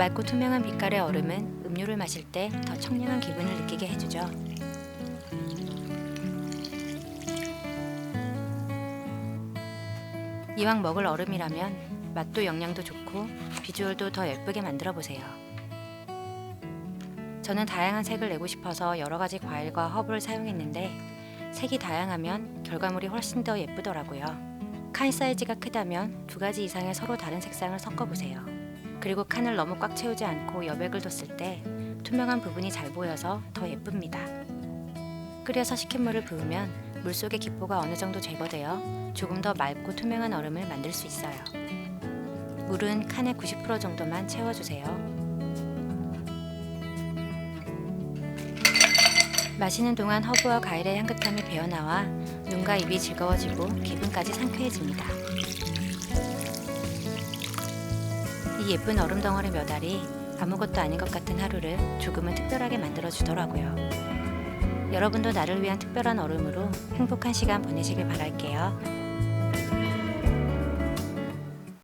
맑고 투명한 빛깔의 얼음은 음료를 마실 때 더 청량한 기분을 느끼게 해주죠. 이왕 먹을 얼음이라면 맛도 영양도 좋고 비주얼도 더 예쁘게 만들어 보세요. 저는 다양한 색을 내고 싶어서 여러 가지 과일과 허브를 사용했는데 색이 다양하면 결과물이 훨씬 더 예쁘더라고요. 칸 사이즈가 크다면 2가지 이상의 서로 다른 색상을 섞어보세요. 그리고 칸을 너무 꽉 채우지 않고 여백을 뒀을 때 투명한 부분이 잘 보여서 더 예쁩니다. 끓여서 식힌 물을 부으면 물속의 기포가 어느 정도 제거되어 조금 더 맑고 투명한 얼음을 만들 수 있어요. 물은 칸의 90% 정도만 채워주세요. 마시는 동안 허브와 과일의 향긋함이 배어나와 눈과 입이 즐거워지고 기분까지 상쾌해집니다. 이 예쁜 얼음 덩어리 몇 알이 아무것도 아닌 것 같은 하루를 조금은 특별하게 만들어주더라고요. 여러분도 나를 위한 특별한 얼음으로 행복한 시간 보내시길 바랄게요.